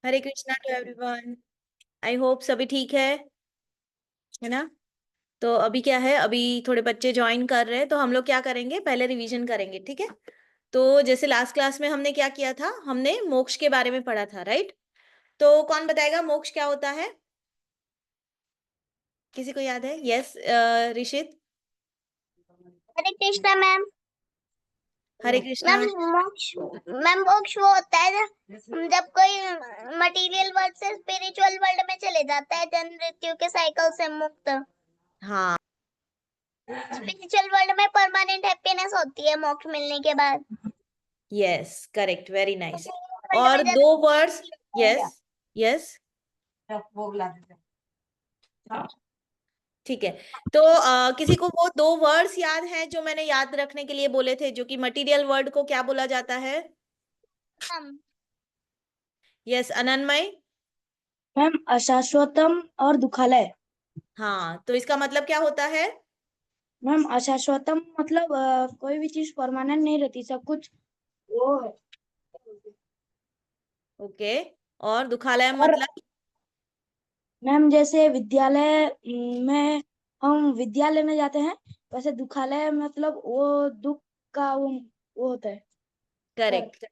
Hare Krishna to everyone. I hope सभी ठीक है ना। तो अभी क्या है, अभी थोड़े बच्चे ज्वाइन कर रहे हैं, तो हम लोग क्या करेंगे, पहले रिवीजन करेंगे, ठीक है। तो जैसे लास्ट क्लास में हमने क्या किया था, हमने मोक्ष के बारे में पढ़ा था, राइट। तो कौन बताएगा मोक्ष क्या होता है? किसी को याद है? यस, ऋषित। हरे कृष्णा मैम। हरे कृष्णा। मैम मोक्ष, मैम मोक्ष वो होता है जब कोई मटेरियल वर्ल्ड से स्पिरिचुअल वर्ल्ड में चले जाता है, जन्म मृत्यु के साइकिल से मुक्त। हाँ, स्पिरिचुअल वर्ल्ड में परमानेंट हैप्पीनेस होती है मोक्ष मिलने के बाद। Yes, correct, very nice. World और में दो जैसे वर्ड्स। यस, यस, ठीक है। तो किसी को वो दो वर्ड्स याद हैं जो मैंने याद रखने के लिए बोले थे, जो कि मटेरियल वर्ड को क्या बोला जाता है? Ma'am, yes, Ananmay. मैम अशाश्वतम और दुखालय। हाँ, तो इसका मतलब क्या होता है? मैम अशाश्वतम मतलब कोई भी चीज परमानेंट नहीं रहती, सब कुछ वो है। ओके। और दुखालय और मतलब? मैम जैसे विद्यालय में हम विद्यालय में जाते हैं, वैसे दुखालय मतलब वो दुख का वो होता है। Correct,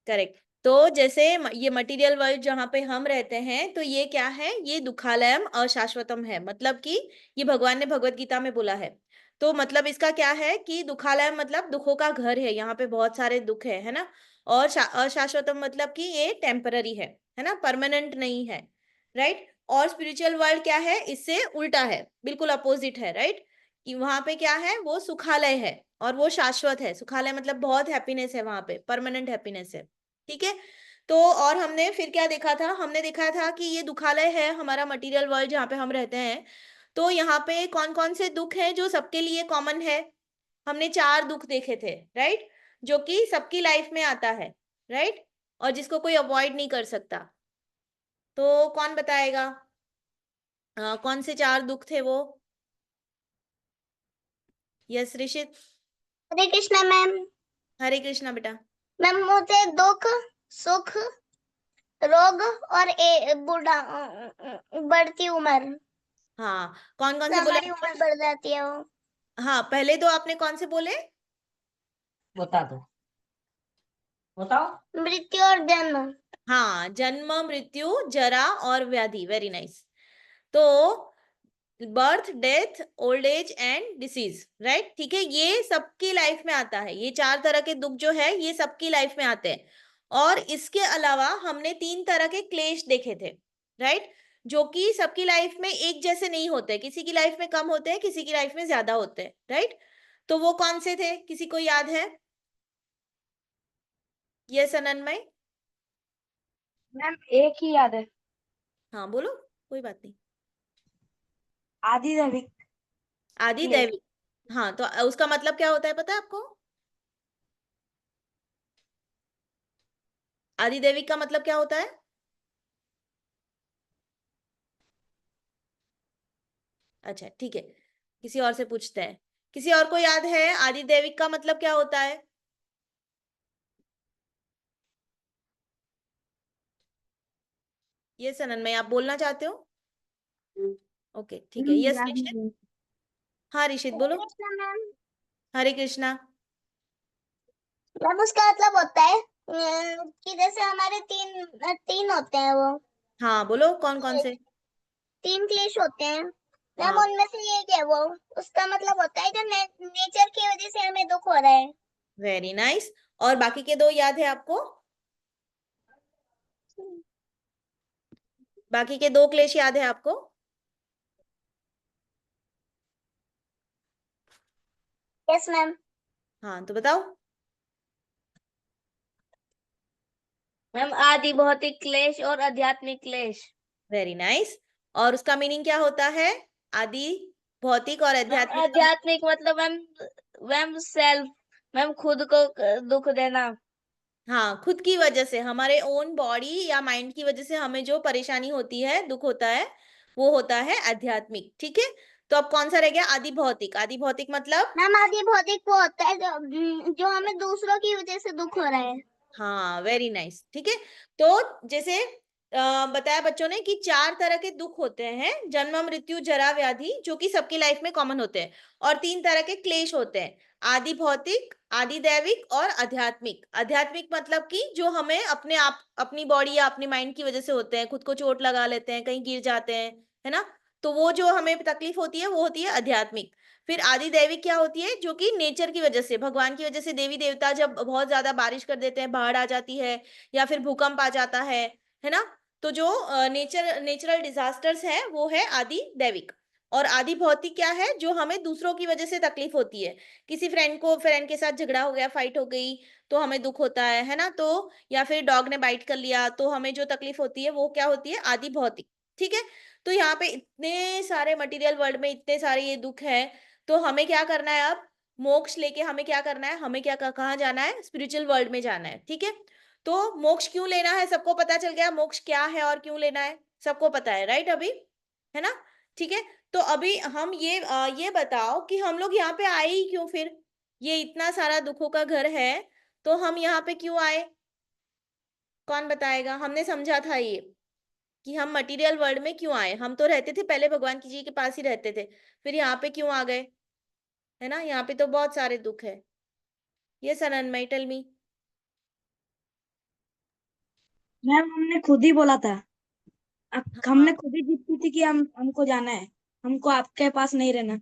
correct. तो जैसे ये मटेरियल वर्ल्ड जहाँ पे हम रहते हैं, तो ये क्या है, ये दुखालयम अशाश्वतम है, मतलब कि ये भगवान ने भगवत गीता में बोला है। तो मतलब इसका क्या है कि दुखालयम मतलब दुखों का घर है, यहाँ पे बहुत सारे दुख है ना। और अशाश्वतम मतलब कि ये टेम्पररी है ना, परमानेंट नहीं है, राइट। और स्पिरिचुअल वर्ल्ड क्या है, इससे उल्टा है, बिल्कुल अपोजिट है, राइट। कि वहां पे क्या है, वो सुखालय है और वो शाश्वत है। सुखालय मतलब बहुत हैप्पीनेस है, वहां पे परमानेंट हैप्पीनेस है, ठीक है। तो और हमने फिर क्या देखा था, हमने देखा था कि ये दुखालय है हमारा मटेरियल वर्ल्ड जहाँ पे हम रहते हैं। तो यहाँ पे कौन कौन से दुख हैं जो सबके लिए कॉमन है? हमने चार दुख देखे थे, राइट, जो कि सबकी लाइफ में आता है, राइट, और जिसको कोई अवॉइड नहीं कर सकता। तो कौन बताएगा कौन से चार दुख थे वो? यस, ऋषित। हरे कृष्णा मैम। हरे कृष्णा बेटा। मैम मुझे दुख, सुख, रोग और बूढ़ा, बढ़ती उम्र, हाँ, कौन कौन से बोले हमारी आपने? उम्र बढ़ जाती है वो। हाँ, पहले तो आपने कौन से बोले? बता दो, बताओ। मृत्यु और जन्म। हाँ, जन्म, मृत्यु, जरा और व्याधि, वेरी नाइस। तो birth, death, old age and disease, right, ठीक है, ये सबकी लाइफ में आता है। ये चार तरह के दुख जो है ये सबकी लाइफ में आते हैं। और इसके अलावा हमने तीन तरह के क्लेश देखे थे, राइट, जो कि सबकी लाइफ में एक जैसे नहीं होते, किसी की लाइफ में कम होते हैं, किसी की लाइफ में ज्यादा होते हैं, राइट। तो वो कौन से थे, किसी को याद है? यस, अनन्मय। मैम एक ही याद है, हाँ बोलो, कोई बात नहीं। आदि दैविक आदि क्लेश। दैविक। हाँ, तो उसका मतलब क्या होता है पता है आपको? आदि दैविक का मतलब क्या होता है? अच्छा, ठीक है, किसी और से पूछते हैं। किसी और को याद है आदि दैविक का मतलब क्या होता है? ये सनन में आप बोलना चाहते हो? ओके, ठीक है, यस याद ऋषित। नहीं। हाँ ऋषित हरे बोलो। कृष्णा मैम। हरे कृष्णा। मैम उसका मतलब होता है कि जैसे हमारे तीन तीन होते हैं वो, हाँ बोलो, कौन कौन से? तीन क्लेश होते हैं मैम, हाँ, उनमें से एक है वो। उसका मतलब होता है जो नेचर की वजह से हमें दुख हो रहा है। Very nice. और बाकी के दो याद है आपको? बाकी के दो क्लेश याद है आपको? Yes ma'am. हाँ, तो बताओ। मैम आदि भौतिक क्लेश और आध्यात्मिक क्लेश। Very nice. और उसका मीनिंग क्या होता है? आदि भौतिक और मैम आध्यात्मिक का? आध्यात्मिक मतलब मैम, मैम सेल्फ, मैम खुद को दुख देना। हाँ, खुद की वजह से, हमारे ओन बॉडी या माइंड की वजह से हमें जो परेशानी होती है, दुख होता है, वो होता है आध्यात्मिक, ठीक है। तो अब कौन सा रह गया? आदि भौतिक। आदि भौतिक मतलब? मैम आदि भौतिक वो होता है जो हमें दूसरों की वजह से दुख हो रहा है। हाँ, वेरी नाइस, ठीक है। तो जैसे बताया बच्चों ने कि 4 तरह के दुख होते हैं, जन्म मृत्यु जरा व्याधि, जो कि सबकी लाइफ में कॉमन होते हैं, और 3 तरह के क्लेश होते हैं, आदि भौतिक, आदि दैविक और आध्यात्मिक। आध्यात्मिक मतलब कि जो हमें अपने आप, अपनी बॉडी या अपनी माइंड की वजह से होते हैं, खुद को चोट लगा लेते हैं, कहीं गिर जाते हैं, है ना, तो वो जो हमें तकलीफ होती है वो होती है आध्यात्मिक। फिर आदि दैविक क्या होती है, जो कि नेचर की वजह से, भगवान की वजह से, देवी देवता जब बहुत ज्यादा बारिश कर देते हैं, बाढ़ आ जाती है, या फिर भूकंप आ जाता है ना, तो जो नेचुरल डिजास्टर्स है वो है आदि दैविक। और आदि भौतिक क्या है, जो हमें दूसरों की वजह से तकलीफ होती है, किसी फ्रेंड के साथ झगड़ा हो गया, फाइट हो गई, तो हमें दुख होता है ना, तो या फिर डॉग ने बाइट कर लिया, तो हमें जो तकलीफ होती है वो क्या होती है, आदि भौतिक। ठीक है, तो यहाँ पे इतने सारे मटेरियल वर्ल्ड में इतने सारे ये दुख है, तो हमें क्या करना है अब, मोक्ष लेके हमें क्या करना है, हमें क्या कहाँ जाना है, स्पिरिचुअल वर्ल्ड में जाना है। ठीक है, तो मोक्ष क्यों लेना है, सबको पता चल गया मोक्ष क्या है और क्यों लेना है, सबको पता है, राइट अभी, है ना। ठीक है, तो अभी हम ये बताओ कि हम लोग यहाँ पे आए ही क्यों फिर, ये इतना सारा दुखों का घर है, तो हम यहाँ पे क्यों आए, कौन बताएगा। हमने समझा था ये कि हम मटेरियल वर्ल्ड में क्यों आए, हम तो रहते थे पहले भगवान की जी के पास ही रहते थे, फिर यहाँ पे क्यों आ गए, है ना, यहाँ पे तो बहुत सारे दुख है। ये सननमय, टेल मी। मैम हमने खुद ही बोला था, हाँ, हमने खुद ही जिद की थी कि हमको जाना है, हमको आपके पास नहीं रहना।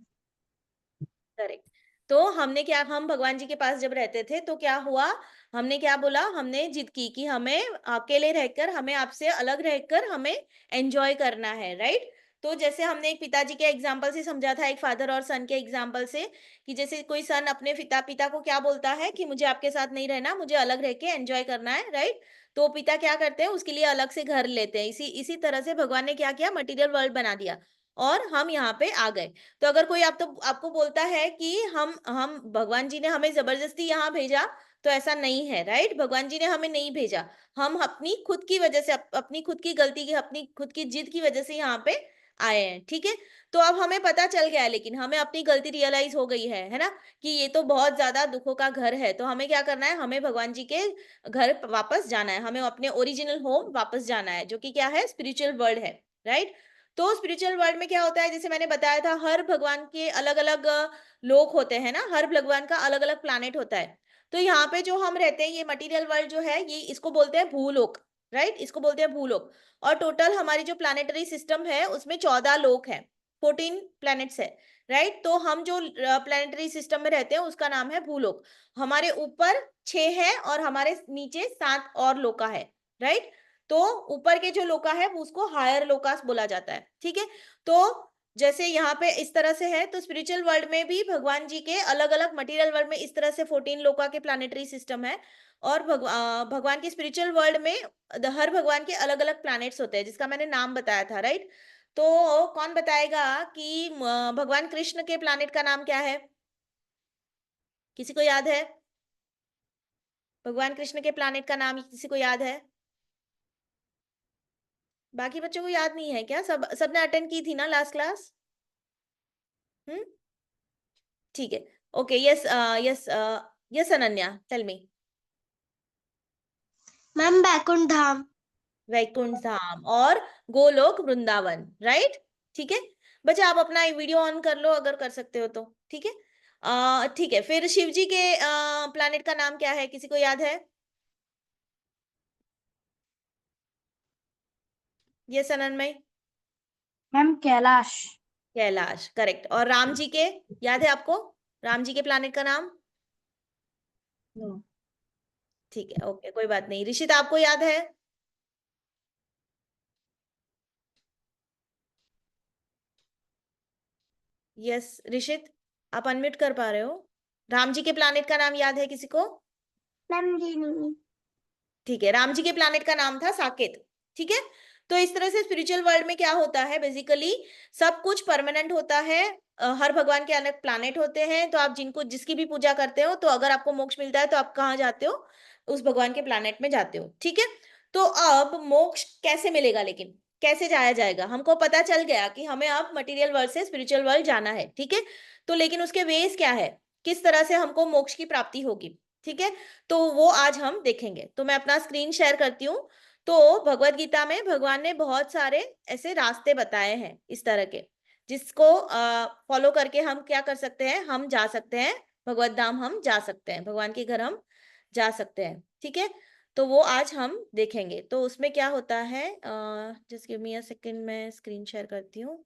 करेक्ट। तो हमने क्या, हम भगवान जी के पास जब रहते थे तो क्या हुआ, हमने क्या बोला, हमने जिद की कि हमें अकेले रहकर, हमें आपसे अलग रहकर हमें एंजॉय करना है, राइट। तो जैसे हमने एक पिताजी के एग्जाम्पल से समझा था, एक फादर और सन के एग्जाम्पल से, कि जैसे कोई सन अपने पिता पिता को क्या बोलता है कि मुझे आपके साथ नहीं रहना, मुझे अलग रह के एंजॉय करना है, राइट। तो पिता क्या करते हैं, उसके लिए अलग से घर लेते हैं। इसी इसी तरह से भगवान ने क्या किया, मटेरियल वर्ल्ड बना दिया और हम यहाँ पे आ गए। तो अगर कोई आप तो आपको बोलता है कि हम भगवान जी ने हमें जबरदस्ती यहाँ भेजा, तो ऐसा नहीं है, राइट। भगवान जी ने हमें नहीं भेजा, हम अपनी खुद की वजह से, अपनी खुद की गलती की, अपनी खुद की जिद की वजह से यहाँ पे आए हैं। ठीक है, तो अब हमें पता चल गया है, लेकिन हमें अपनी गलती रियलाइज हो गई है ना, कि ये तो बहुत ज्यादा दुखों का घर है, तो हमें क्या करना है, हमें भगवान जी के घर वापस जाना है, हमें अपने ओरिजिनल होम वापस जाना है, जो कि क्या है, स्पिरिचुअल वर्ल्ड है, राइट। तो स्पिरिचुअल वर्ल्ड में क्या होता है, जैसे मैंने बताया था, हर भगवान के अलग अलग लोक होते हैं ना, हर भगवान का अलग अलग प्लानेट होता है। तो यहाँ पे जो हम रहते हैं, ये मटेरियल वर्ल्ड जो है, ये इसको बोलते हैं भूलोक, राइट, इसको बोलते हैं भूलोक। और टोटल हमारी जो प्लानेटरी सिस्टम है उसमें 14 लोक है, 14 प्लैनेट्स है, राइट। तो हम जो प्लानेटरी सिस्टम में रहते हैं उसका नाम है भूलोक। हमारे ऊपर 6 है और हमारे नीचे 7 और लोका है, राइट। तो ऊपर के जो लोका है वो उसको हायर लोकास बोला जाता है। ठीक है, तो जैसे यहाँ पे इस तरह से है, तो स्पिरिचुअल वर्ल्ड में भी भगवान जी के अलग अलग, मटेरियल वर्ल्ड में इस तरह से 14 लोका के प्लानेटरी सिस्टम है, और भगवान की स्पिरिचुअल वर्ल्ड में हर भगवान के अलग अलग प्लैनेट्स होते हैं, जिसका मैंने नाम बताया था, राइट। तो कौन बताएगा कि भगवान कृष्ण के प्लैनेट का नाम क्या है, किसी को याद है, भगवान कृष्ण के प्लैनेट का नाम किसी को याद है, बाकी बच्चों को याद नहीं है क्या, सबने अटेंड की थी ना लास्ट क्लास। हम्म, ठीक है, okay, yes, yes, yes Ananya, tell me. Ma'am Baikunth Dham. Vaikunth Dham और गोलोक वृंदावन, राइट। ठीक है, बच्चा आप अपना वीडियो ऑन कर लो अगर कर सकते हो तो। ठीक है, ठीक है, फिर शिव जी के प्लैनेट का नाम क्या है, किसी को याद है, ये सननमय। मैम कैलाश। कैलाश, करेक्ट। और राम जी के, याद है आपको, राम जी के प्लैनेट का नाम। नो। ठीक है, ओके, कोई बात नहीं। ऋषित, आपको याद है, यस ऋषित, आप अनम्यूट कर पा रहे हो। राम जी के प्लैनेट का नाम याद है किसी को। मैम जी नहीं। ठीक है, राम जी के प्लैनेट का नाम था साकेत। ठीक है, तो इस तरह से स्पिरिचुअल वर्ल्ड में क्या होता है, बेसिकली सब कुछ परमानेंट होता है। हर भगवान के अलग प्लैनेट होते हैं, तो आप जिनको जिसकी भी पूजा करते हो, तो अगर आपको मोक्ष मिलता है तो आप कहाँ जाते हो, उस भगवान के प्लैनेट में जाते हो। ठीक है, तो अब मोक्ष कैसे मिलेगा, लेकिन कैसे जाया जाएगा, हमको पता चल गया कि हमें अब मटेरियल वर्ल्ड से स्पिरिचुअल वर्ल्ड जाना है। ठीक है, तो लेकिन उसके वेज क्या है, किस तरह से हमको मोक्ष की प्राप्ति होगी। ठीक है, तो वो आज हम देखेंगे। तो मैं अपना स्क्रीन शेयर करती हूँ, तो भगवत गीता में भगवान ने बहुत सारे ऐसे रास्ते बताए हैं इस तरह के, जिसको फॉलो करके हम क्या कर सकते हैं, हम जा सकते हैं भगवत धाम, हम जा सकते हैं भगवान के घर, हम जा सकते हैं। ठीक है, तो वो आज हम देखेंगे। तो उसमें क्या होता है, just give me a second, मैं स्क्रीन शेयर करती हूँ।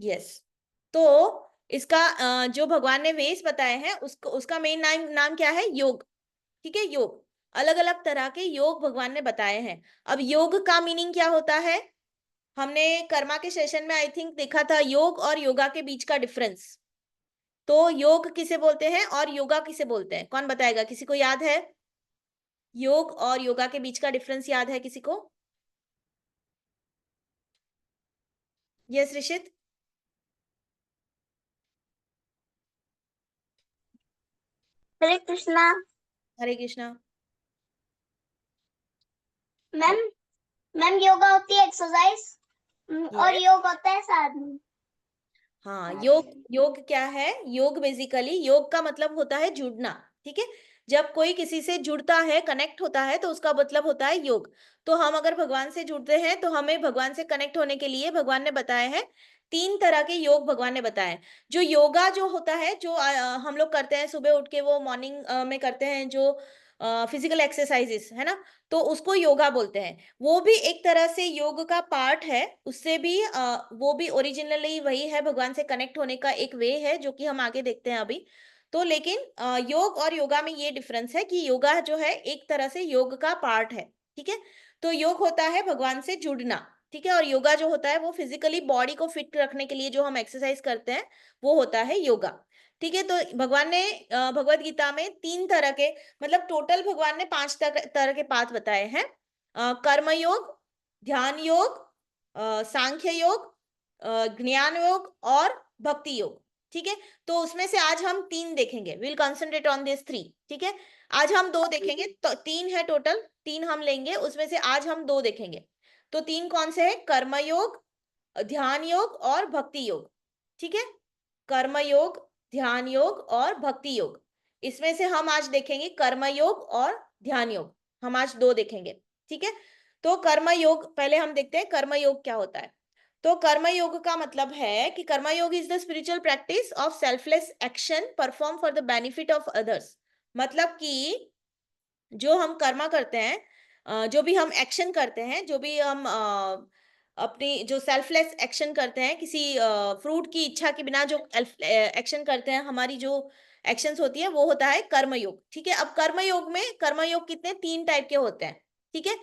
यस, तो इसका जो भगवान ने वेश बताए हैं उसको, उसका मेन नाम क्या है, योग। ठीक है, योग, अलग अलग तरह के योग भगवान ने बताए हैं। अब योग का मीनिंग क्या होता है, हमने कर्मा के सेशन में आई थिंक देखा था, योग और योगा के बीच का डिफरेंस। तो योग किसे बोलते हैं और योगा किसे बोलते हैं, कौन बताएगा, किसी को याद है? योग और योगा के बीच का डिफरेंस याद है किसी को? यस ऋषित। हरे कृष्णा। हरे कृष्णा। मैम, मैम योगा होती है एक्सरसाइज और यस, योग होता है साधना। हाँ, योग, योग क्या है, योग बेसिकली, योग का मतलब होता है जुड़ना। ठीक है, जब कोई किसी से जुड़ता है, कनेक्ट होता है, तो उसका मतलब होता है योग। तो हम अगर भगवान से जुड़ते हैं तो हमें भगवान से कनेक्ट होने के लिए भगवान ने बताए हैं 3 तरह के योग, भगवान ने बताए हैं। जो योगा जो होता है, जो हम लोग करते हैं सुबह उठ के, वो मॉर्निंग में करते हैं, जो फिजिकल एक्सरसाइजेस है ना, तो उसको योगा बोलते हैं। वो भी एक तरह से योग का पार्ट है, उससे भी वो भी ओरिजिनली वही है, भगवान से कनेक्ट होने का एक वे है, जो कि हम आगे देखते हैं अभी। तो लेकिन योग और योगा में ये डिफरेंस है कि योगा जो है एक तरह से योग का पार्ट है। ठीक है, तो योग होता है भगवान से जुड़ना। ठीक है, और योगा जो होता है वो फिजिकली बॉडी को फिट रखने के लिए जो हम एक्सरसाइज करते हैं, वो होता है योगा। ठीक है, तो भगवान ने भगवत गीता में 3 तरह के, मतलब टोटल भगवान ने 5 तरह के पाथ बताए हैं। कर्म योग, ध्यान योग, सांख्य योग, ज्ञान योग और भक्ति योग। ठीक है, तो उसमें से आज हम 3 देखेंगे, विल कंसंट्रेट ऑन दिस 3। ठीक है, आज हम 2 देखेंगे, तो 3 है टोटल, 3 हम लेंगे, उसमें से आज हम 2 देखेंगे। तो 3 कौन से हैं, कर्म योग, ध्यान योग और भक्ति योग। ठीक है, कर्म योग, ध्यान योग और भक्ति योग। इसमें से हम आज देखेंगे कर्म योग और ध्यान योग, हम आज 2 देखेंगे। ठीक है, तो कर्म योग पहले हम देखते हैं, कर्म योग क्या होता है। तो कर्म योग का मतलब है कि कर्म योग is the spiritual practice of selfless action perform for the benefit of others. मतलब कि जो हम कर्मा करते हैं, जो भी हम एक्शन करते हैं, जो भी हम अपनी जो सेल्फलेस एक्शन करते हैं, किसी फ्रूट की इच्छा के बिना जो एक्शन करते हैं, हमारी जो एक्शंस होती है, वो होता है कर्मयोग। ठीक है, अब कर्मयोग में, कर्मयोग कितने, 3 टाइप के होते हैं। ठीक है,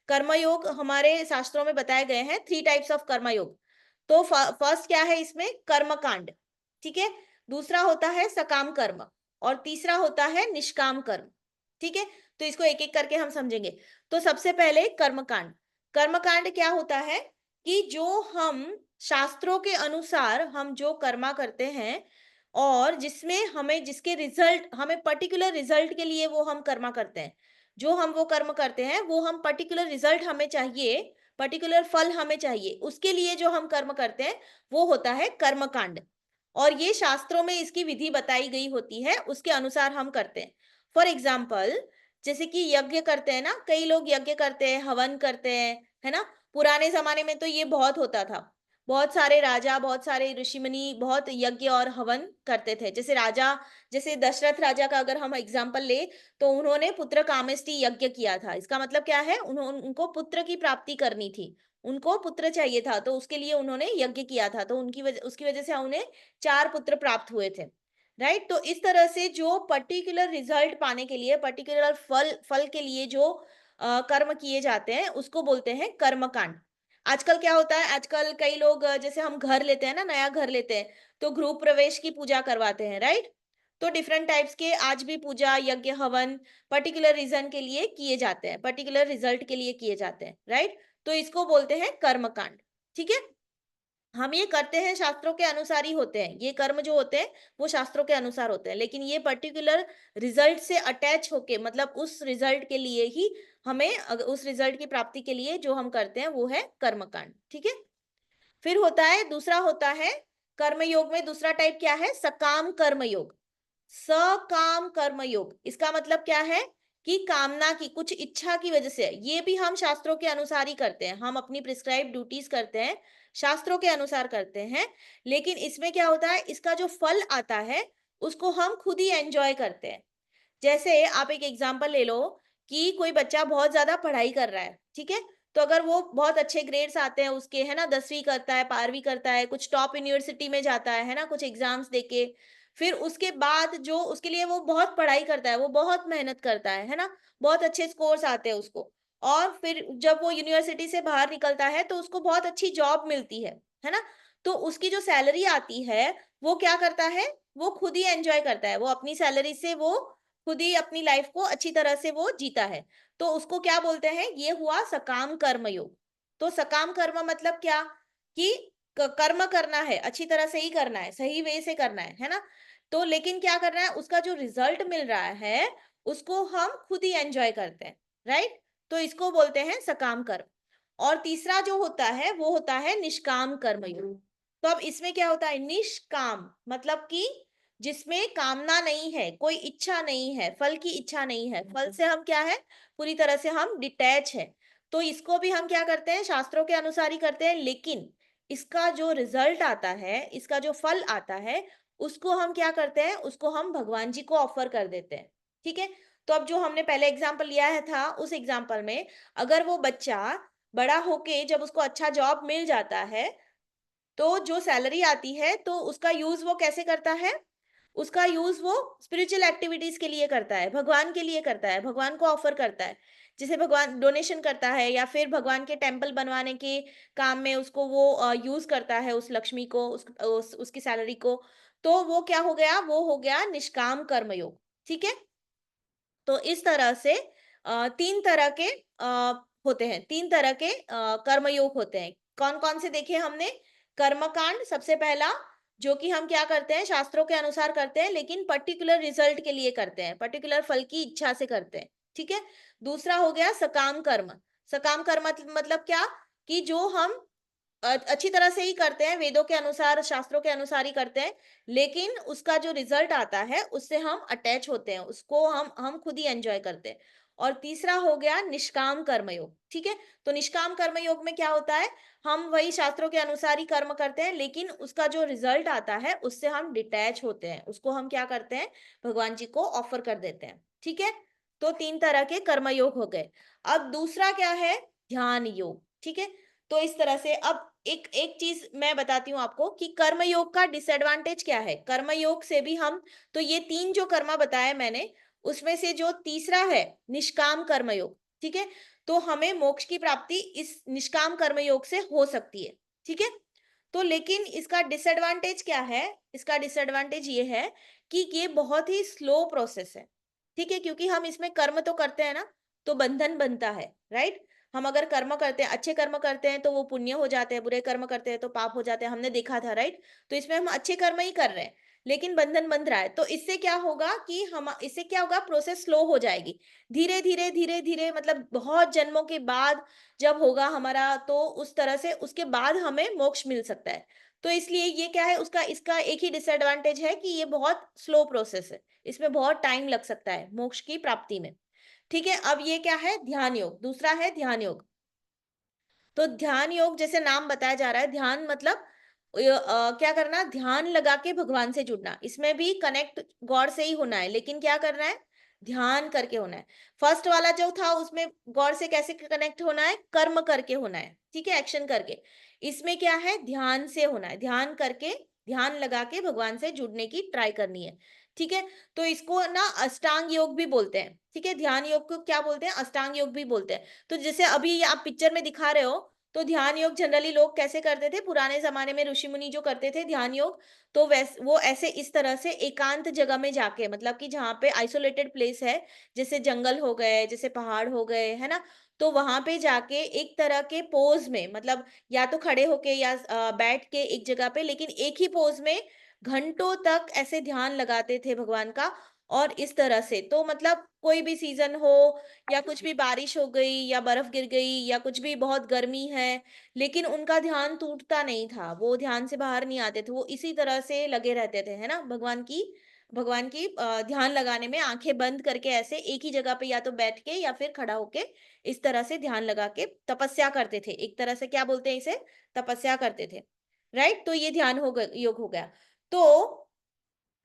कर्मयोग हमारे शास्त्रों में बताए गए हैं 3 टाइप्स ऑफ कर्मयोग। तो फर्स्ट क्या है इसमें, कर्मकांड। ठीक है, दूसरा होता है सकाम कर्म, और तीसरा होता है निष्काम कर्म। ठीक है, तो इसको एक एक करके हम समझेंगे। तो सबसे पहले कर्मकांड। कर्मकांड क्या होता है कि जो हम शास्त्रों के अनुसार हम जो कर्मा करते हैं, और जिसमें हमें, जिसके रिजल्ट, हमें पर्टिकुलर रिजल्ट के लिए वो हम कर्मा करते हैं, जो हम वो कर्म करते हैं, वो हम पर्टिकुलर रिजल्ट हमें चाहिए, पर्टिकुलर फल हमें चाहिए, उसके लिए जो हम कर्म करते हैं, वो होता है कर्मकांड। और ये शास्त्रों में इसकी विधि बताई गई होती है, उसके अनुसार हम करते हैं। फॉर एग्जाम्पल, जैसे कि यज्ञ करते हैं ना, कई लोग यज्ञ करते हैं, हवन करते हैं, है ना। पुराने जमाने में तो ये बहुत होता था, बहुत सारे राजा, बहुत सारे ऋषि मुनि बहुत यज्ञ और हवन करते थे। जैसे राजा, जैसे दशरथ राजा का अगर हम एग्जाम्पल ले, तो उन्होंने पुत्र कामेष्टि यज्ञ किया था। इसका मतलब क्या है, उनको पुत्र की प्राप्ति करनी थी, उनको पुत्र चाहिए था, तो उसके लिए उन्होंने यज्ञ किया था, तो उसकी वजह से उन्हें 4 पुत्र प्राप्त हुए थे। राइट, तो इस तरह से जो पर्टिकुलर रिजल्ट पाने के लिए, पर्टिकुलर फल के लिए जो कर्म किए जाते हैं, उसको बोलते हैं कर्मकांड। आजकल क्या होता है, आजकल कई लोग जैसे हम घर लेते हैं ना, नया घर लेते हैं, तो गृह प्रवेश की पूजा करवाते हैं, राइट। तो डिफरेंट टाइप्स के आज भी पूजा, यज्ञ, हवन पर्टिकुलर रीजन के लिए किए जाते हैं, पर्टिकुलर रिजल्ट के लिए किए जाते हैं, राइट। तो इसको बोलते हैं कर्मकांड। ठीक है, हम ये करते हैं शास्त्रों के अनुसार ही होते हैं, ये कर्म जो होते हैं वो शास्त्रों के अनुसार होते हैं, लेकिन ये पर्टिकुलर रिजल्ट से अटैच होके, मतलब उस रिजल्ट के लिए ही हमें, उस रिजल्ट की प्राप्ति के लिए जो हम करते हैं वो है कर्मकांड। ठीक है, फिर होता है, दूसरा होता है कर्मयोग में दूसरा टाइप क्या है, सकाम कर्मयोग। सकाम कर्म योग, इसका मतलब क्या है कि कामना की, कुछ इच्छा की वजह से, ये भी हम शास्त्रों के अनुसार ही करते हैं, हम अपनी प्रिस्क्राइब ड्यूटीज करते हैं, शास्त्रों के अनुसार करते हैं, लेकिन इसमें क्या होता है, इसका जो फल आता है उसको हम खुद ही एंजॉय करते हैं। जैसे आप एक एग्जांपल ले लो कि कोई बच्चा बहुत ज्यादा पढ़ाई कर रहा है, ठीक है, तो अगर वो बहुत अच्छे ग्रेड्स आते हैं उसके, है ना, 10वीं करता है, 12वीं करता है, कुछ टॉप यूनिवर्सिटी में जाता है ना, कुछ एग्जाम्स देके, फिर उसके बाद जो उसके लिए वो बहुत पढ़ाई करता है, वो बहुत मेहनत करता है ना, बहुत अच्छे स्कोर्स आते हैं उसको, और फिर जब वो यूनिवर्सिटी से बाहर निकलता है तो उसको बहुत अच्छी जॉब मिलती है ना, तो उसकी जो सैलरी आती है वो क्या करता है, वो खुद ही एंजॉय करता है, वो अपनी सैलरी से वो खुद ही अपनी लाइफ को अच्छी तरह से वो जीता है, तो उसको क्या बोलते हैं, ये हुआ सकाम कर्म योग। तो सकाम कर्म मतलब क्या, कि कर्म करना है, अच्छी तरह से ही करना है, सही वे से करना है ना, तो लेकिन क्या करना है, उसका जो रिजल्ट मिल रहा है उसको हम खुद ही एंजॉय करते हैं, राइट, तो इसको बोलते हैं सकाम कर्म। और तीसरा जो होता है वो होता है निष्काम कर्म योग। तो अब इसमें क्या होता है, निष्काम मतलब कि जिसमें कामना नहीं है, कोई इच्छा नहीं है, फल की इच्छा नहीं है, फल से हम क्या है, पूरी तरह से हम डिटैच है, तो इसको भी हम क्या करते हैं, शास्त्रों के अनुसार ही करते हैं, लेकिन इसका जो रिजल्ट आता है, इसका जो फल आता है, उसको हम क्या करते हैं, उसको हम भगवान जी को ऑफर कर देते हैं, ठीक है। तो अब जो हमने पहले एग्जाम्पल लिया है था, उस एग्जाम्पल में अगर वो बच्चा बड़ा होके जब उसको अच्छा जॉब मिल जाता है, तो जो सैलरी आती है तो उसका यूज वो कैसे करता है, उसका यूज वो स्पिरिचुअल एक्टिविटीज के लिए करता है, भगवान के लिए करता है, भगवान को ऑफर करता है, जिसे भगवान डोनेशन करता है, या फिर भगवान के टेम्पल बनवाने के काम में उसको वो यूज करता है, उस लक्ष्मी को, उसकी सैलरी को, तो वो क्या हो गया, वो हो गया निष्काम कर्मयोग, ठीक है। तो इस तरह से तीन तरह के होते हैं, तीन तरह के कर्मयोग होते हैं, कौन कौन से देखे हमने, कर्मकांड सबसे पहला, जो कि हम क्या करते हैं, शास्त्रों के अनुसार करते हैं, लेकिन पर्टिकुलर रिजल्ट के लिए करते हैं, पर्टिकुलर फल की इच्छा से करते हैं, ठीक है। दूसरा हो गया सकाम कर्म। सकाम कर्म मतलब क्या, कि जो हम अच्छी तरह से ही करते हैं, वेदों के अनुसार, शास्त्रों के अनुसार ही करते हैं, लेकिन उसका जो रिजल्ट आता है उससे हम अटैच होते हैं, उसको हम खुद ही एंजॉय करते हैं। और तीसरा हो गया निष्काम कर्मयोग, ठीक है। तो निष्काम कर्मयोग में क्या होता है, हम वही शास्त्रों के अनुसार ही कर्म करते हैं, लेकिन उसका जो रिजल्ट आता है उससे हम डिटैच होते हैं, उसको हम क्या करते हैं, भगवान जी को ऑफर कर देते हैं, ठीक है। तो तीन तरह के कर्मयोग हो गए। अब दूसरा क्या है, ध्यान योग, ठीक है। तो इस तरह से अब एक एक चीज मैं बताती हूँ आपको कि कर्मयोग का डिसएडवांटेज क्या है, कर्मयोग से भी हम, तो ये तीन जो कर्म बताए मैंने, उसमें से जो तीसरा है निष्काम कर्मयोग, ठीक है, तो हमें मोक्ष की प्राप्ति इस निष्काम कर्मयोग से हो सकती है, ठीक है। तो लेकिन इसका डिसएडवांटेज क्या है, इसका डिसएडवांटेज ये है कि ये बहुत ही स्लो प्रोसेस है, ठीक है, क्योंकि हम इसमें कर्म तो करते हैं ना, तो बंधन बनता है, राइट। हम अगर कर्म करते हैं, अच्छे कर्म करते हैं तो वो पुण्य हो जाते हैं, बुरे कर्म करते हैं तो पाप हो जाते हैं, हमने देखा था, राइट। तो इसमें हम अच्छे कर्म ही कर रहे हैं, लेकिन बंधन बंध रहा है, तो इससे क्या होगा कि हम, इससे क्या होगा, प्रोसेस स्लो हो जाएगी, धीरे धीरे धीरे धीरे, मतलब बहुत जन्मों के बाद जब होगा हमारा, तो उस तरह से उसके बाद हमें मोक्ष मिल सकता है। तो इसलिए ये क्या है, उसका इसका एक ही डिसएडवांटेज है कि ये बहुत स्लो प्रोसेस है, इसमें बहुत टाइम लग सकता है मोक्ष की प्राप्ति में, ठीक है। अब ये क्या है, ध्यान योग, दूसरा है ध्यान योग। तो ध्यान योग जैसे नाम बताया जा रहा है, ध्यान मतलब क्या करना, ध्यान लगा के भगवान से जुड़ना, इसमें भी कनेक्ट गॉड से ही होना है, लेकिन क्या करना है, ध्यान करके होना है। फर्स्ट वाला जो था उसमें गॉड से कैसे कनेक्ट होना है, कर्म करके होना है, ठीक है, एक्शन करके। इसमें क्या है, ध्यान से होना है, ध्यान करके, ध्यान लगा के भगवान से जुड़ने की ट्राई करनी है, ठीक है। तो इसको ना अष्टांग योग भी बोलते हैं, ठीक है, ध्यान योग को क्या बोलते हैं, अष्टांग योग भी बोलते हैं। तो जैसे अभी आप पिक्चर में दिखा रहे हो, तो ध्यान योग जनरली लोग कैसे करते थे, पुराने जमाने में ऋषि मुनि जो करते थे ध्यान योग, तो वो ऐसे इस तरह से एकांत जगह में जाके, मतलब कि जहाँ पे आइसोलेटेड प्लेस है, जैसे जंगल हो गए, जैसे पहाड़ हो गए, है ना, तो वहां पे जाके एक तरह के पोज में, मतलब या तो खड़े होके या बैठ के एक जगह पे, लेकिन एक ही पोज में घंटों तक ऐसे ध्यान लगाते थे भगवान का। और इस तरह से, तो मतलब कोई भी सीजन हो, या कुछ भी बारिश हो गई, या बर्फ गिर गई, या कुछ भी बहुत गर्मी है, लेकिन उनका ध्यान टूटता नहीं था, वो ध्यान से बाहर नहीं आते थे, वो इसी तरह से लगे रहते थे, है ना, भगवान की भगवान की ध्यान लगाने में आंखें बंद करके ऐसे एक ही जगह पे या तो बैठ के या फिर खड़ा होके इस तरह से ध्यान लगा के तपस्या करते थे। एक तरह से क्या बोलते हैं इसे, तपस्या करते थे, राइट। तो ये ध्यान योग हो गया। तो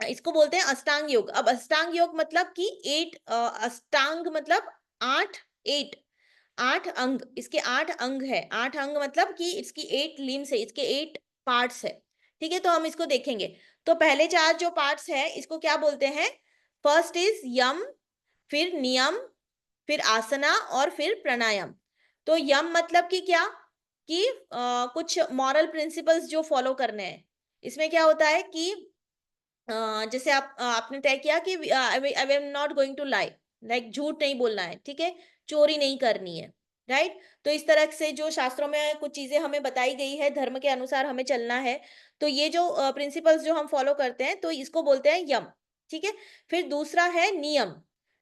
इसको बोलते हैं अष्टांग योग। अब अष्टांग योग मतलब कि 8 अष्टांग मतलब 8, 8 8 अंग, इसके 8 अंग है। 8 अंग मतलब कि इसकी 8 लिम्स है, इसके 8 पार्ट्स है, ठीक है। तो हम इसको देखेंगे। तो पहले 4 जो पार्ट्स है इसको क्या बोलते हैं? फर्स्ट इज यम, फिर नियम, फिर आसना और फिर प्राणायाम। तो यम मतलब कि क्या, कि कुछ मॉरल प्रिंसिपल्स जो फॉलो करने हैं। इसमें क्या होता है कि जैसे आपने तय किया कि I am not going to lie, like झूठ नहीं बोलना है, ठीक है, चोरी नहीं करनी है, राइट। तो इस तरह से जो शास्त्रों में कुछ चीजें हमें बताई गई है, धर्म के अनुसार हमें चलना है। तो ये जो प्रिंसिपल्स जो हम फॉलो करते हैं तो इसको बोलते हैं यम, ठीक है। फिर दूसरा है नियम।